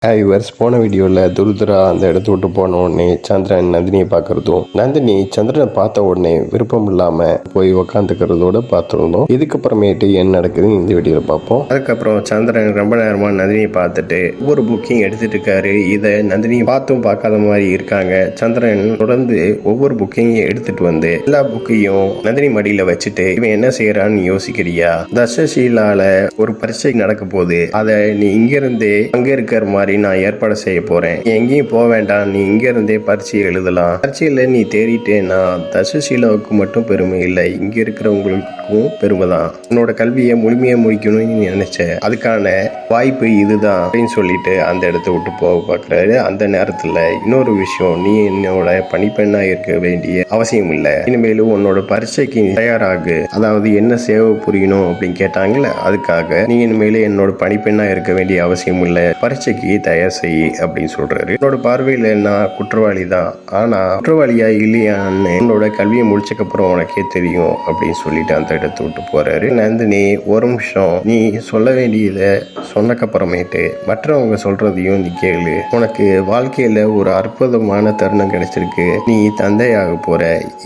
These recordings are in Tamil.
வியூவர்ஸ், போன வீடியோவில் துருதுரா அந்த இடத்த விட்டு போன உடனே சந்திரன் நந்தினியை பார்க்கறதும், நந்தினி சந்திரனை பார்த்த உடனே விருப்பம் இல்லாமல் போய் உக்காந்துக்கிறதோட பார்த்துருந்தோம். இதுக்கப்புறமேட்டு என்ன நடக்குதுன்னு இந்த வீடியோவில் பார்ப்போம். அதுக்கப்புறம் சந்திரன் ரொம்ப நேரமாக நந்தினியை பார்த்துட்டு ஒவ்வொரு புக்கிங் எடுத்துட்டு இருக்காரு. இதை நந்தினி பார்த்தும் பார்க்காத மாதிரி இருக்காங்க. சந்திரன் தொடர்ந்து ஒவ்வொரு புக்கிங்கையும் எடுத்துட்டு வந்து எல்லா புக்கையும் நந்தினி மடியில் வச்சுட்டு இவன் என்ன செய்யறான்னு யோசிக்கிறியா? தசசீலால ஒரு பரீட்சை நடக்க போகுது, அதை நீ இங்கிருந்து அங்கே இருக்கிற மாதிரி நான் ஏற்பாடு செய்ய போறேன். எங்கேயும் போக வேண்டாம், நீ இங்க இருந்தே பரீட்சையை எழுதலாம். பரீட்சையில நீ தேறிட்டேன்னா தசசீலாவுக்கு மட்டும் பெருமை இல்லை, இங்க இருக்கிறவங்களுக்கும் பெருமை தான். உன்னோட கல்வியை முழுமையா முடிக்கணும்னு நீ நினைச்ச, அதுக்கான வாய்ப்பு இதுதான் அப்படின்னு சொல்லிட்டு அந்த இடத்த விட்டு போக பார்க்கறாரு. அந்த நேரத்துல இன்னொரு விஷயம், நீ என்னோட பணிப்பெண்ணா இருக்க வேண்டிய அவசியம் இல்லை. இனிமேலும் உன்னோட பரீட்சைக்கு தயாராகு, அதாவது என்ன சேவை புரியணும் அப்படின்னு கேட்டாங்கல்ல, அதுக்காக நீ இனிமேலும் என்னோட பணிப்பெண்ணா இருக்க வேண்டிய அவசியம் இல்லை, பரீட்சைக்கு தயார் செய் அப்படின்னு சொல்றாரு. என்னோட பார்வையில நான் குற்றவாளி தான், ஆனா குற்றவாளியா இல்லையான்னு உன்னோட கல்வியை முடிச்சக்கு அப்புறம் உனக்கே தெரியும் அப்படின்னு சொல்லிட்டு அந்த இடத்தை விட்டு போறாரு. நந்தினி, ஒரு நிமிஷம், நீ சொல்ல வேண்டியதை சொன்னக்கப்புறமேட்டு மற்றவங்க சொல்றதையும் நீ கேளு. உனக்கு வாழ்க்கையில ஒரு அற்புதமான தருணம் கிடைச்சிருக்கு, நீ தந்தையாக போற.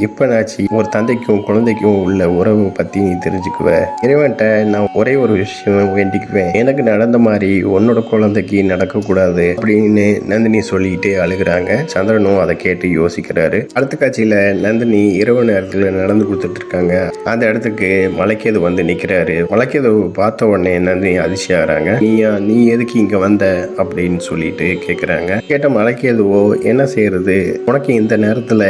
இப்ப நாச்சு ஒரு தந்தைக்கும் குழந்தைக்கும் உள்ள உறவை பத்தி நீ தெரிஞ்சுக்குவ. இறைவன்ட்ட நான் ஒரே ஒரு விஷயம் வேண்டிக்குவேன், எனக்கு நடந்த மாதிரி உன்னோட குழந்தைக்கு நடக்கக்கூடாது அப்படின்னு நந்தினி சொல்லிட்டு அழுகிறாங்க. சந்திரனும் அதை கேட்டு யோசிக்கிறாரு. அடுத்த காட்சியில நந்தினி இரவு நேரத்துல நடந்து கொடுத்துட்டு இருக்காங்க. அந்த இடத்துக்கு மலைக்கேது வந்து நிக்கிறாரு. மலைக்கேது பார்த்த உடனே நந்தினி அதிர்ச்சியாகிறாங்க. நீ எதுக்கு இங்க வந்த அப்படின்னு சொல்லிட்டு கேக்குறாங்க. கேட்ட மலைக்கேதுவோ, என்ன செய்யறது, உனக்கு இந்த நேரத்துல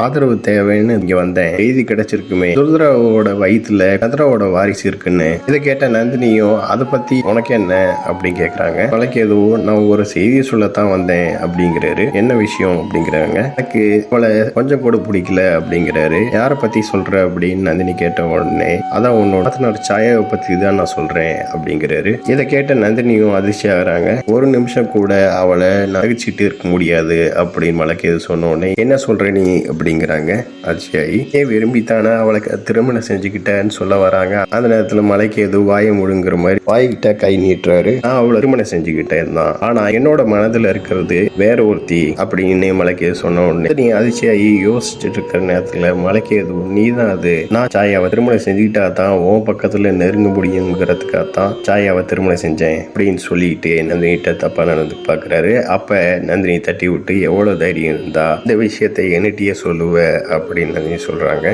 ஆதரவு தேவைன்னு இங்க வந்தேன், எழுதி கிடைச்சிருக்குமே, துருதுராவோட வயிற்றுல கதிராவோட வாரிசு இருக்குன்னு. இதை கேட்ட நந்தினியும், அதை பத்தி உனக்கு என்ன அப்படின்னு கேக்குறாங்க. மலைக்கேது, நான் ஒரு செய்தி சொல்லத்தான் வந்தேன் அப்படிங்கிறாரு. என்ன விஷயம் அப்படிங்கிறாங்க. எனக்கு அவளை கொஞ்சம் கூட பிடிக்கல அப்படிங்கிறாரு. யாரை பத்தி சொல்ற அப்படின்னு நந்தினி கேட்ட உடனே, அதான் உன்னோட சாயாவை பத்தி தான் நான் சொல்றேன் அப்படிங்கிறாரு. இதை கேட்ட நந்தினியும் அதிர்ச்சி ஆகிறாங்க. ஒரு நிமிஷம் கூட அவளை நகைச்சிட்டு இருக்க முடியாது அப்படின்னு மலைக்கேது சொன்ன உடனே, என்ன சொல்ற நீ அப்படிங்கிறாங்க. அதிர்ச்சியாகி, விரும்பித்தானே அவளை திருமணம் செஞ்சுக்கிட்டேன்னு சொல்ல வராங்க. அந்த நேரத்துல மலைக்கேது வாயை முழுங்குற மாதிரி வாய்கிட்ட கை நீட்டுறாரு. நான் அவளை திருமணம் செஞ்சுக்கிட்டேன் தான், ஆனா என்னோட மனதுல இருக்கிறது வேற ஒருத்தி அப்படின்னு மலைக்கேது சொன்ன உடனே நீ அதிர்ச்சியாகி யோசிச்சுட்டு இருக்கிற நேரத்துல மலைக்கேது, நீ தான் அது, நான் சாயாவை திருமணம் செஞ்சுக்கிட்டா தான் உன் பக்கத்துல நெருங்க முடியுங்கிறதுக்காகத்தான் சாயாவை திருமணம் செஞ்சேன் அப்படின்னு சொல்லிட்டு நந்தினிட்ட தப்பா நடந்து பாக்குறாரு. அப்ப நந்தினி தட்டி விட்டு, எவ்வளவு தைரியம் இருந்தா இந்த விஷயத்தை என்னட்டியே சொல்லுவ அப்படின்னு நந்தினி சொல்றாங்க.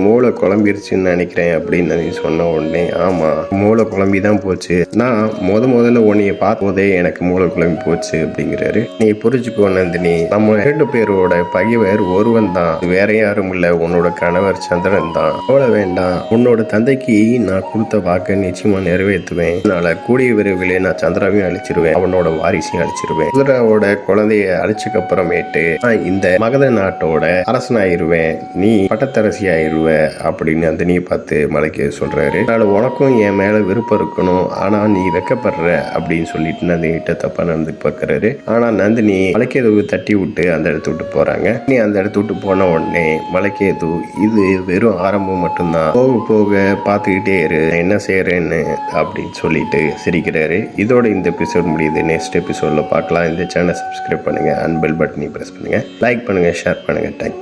மூளை குழம்பிருச்சுன்னு நினைக்கிறேன் அப்படின்னு நந்தினி சொன்ன உடனே, ஆமா மூளை குழம்பி தான் போச்சு, நான் முதல்ல உன்னைய பார்க்கும் போதே எனக்கு மூளை குழம்பி போச்சு அப்படிங்கிறாரு. நீ புரிஞ்சுக்கோ நந்தினி, நம்ம 2 பேரோட பகைவர் ஒருவன் தான், வேற யாரும் இல்ல, உன்னோட கணவர் சந்திரன் தான். அவ்வளோ வேண்டாம், உன்னோட தந்தைக்கு நான் கொடுத்த வாக்கை நிச்சயமா நிறைவேற்றுவேன். அதனால கூடிய விரைவிலே நான் சந்திராவையும் அழிச்சிருவேன், அவனோட வாரிசையும் அழிச்சிருவேன். குதிராவோட குழந்தைய அழிச்சுக்கு அப்புறமேட்டு நான் இந்த மகத நாட்டோட அரசனாயிருவேன், நீ பட்டத்தரசி ஆயிருவ அப்படின்னு நந்தினியை பார்த்து மலைக்கேது சொல்றாரு. அதனால உனக்கும் என் மேல விருப்பம் இருக்கணும், ஆனா நீ வெக்கப்படுற அப்படின்னு சொல்லிட்டு நந்தினிட்ட தப்பா நடந்து பார்க்கறாரு. ஆனா நந்தினி மலைக்கேதுவை தட்டி விட்டு அந்த இடத்த விட்டு போறாங்க. நீ அந்த இடத்த விட்டு போன உடனே மலைக்கேது, இது வெறும் ஆரம்பம் மட்டும்தான், போக போக பார்த்துக்கிட்டே இரு என்ன செய்யறேன்னு அப்படின்னு சொல்லிட்டு சிரிக்கிறாரு. இதோட இந்த எபிசோட் முடியுது. நெக்ஸ்ட் எபிசோட்ல பார்க்கலாம். இந்த சேனல் சப்ஸ்கிரைப் பண்ணுங்க, அண்ட் பெல் பட்டனை பிரஸ் பண்ணுங்க, லைக் பண்ணுங்க, ஷேர் பண்ணுங்க. தேங்க்யூ.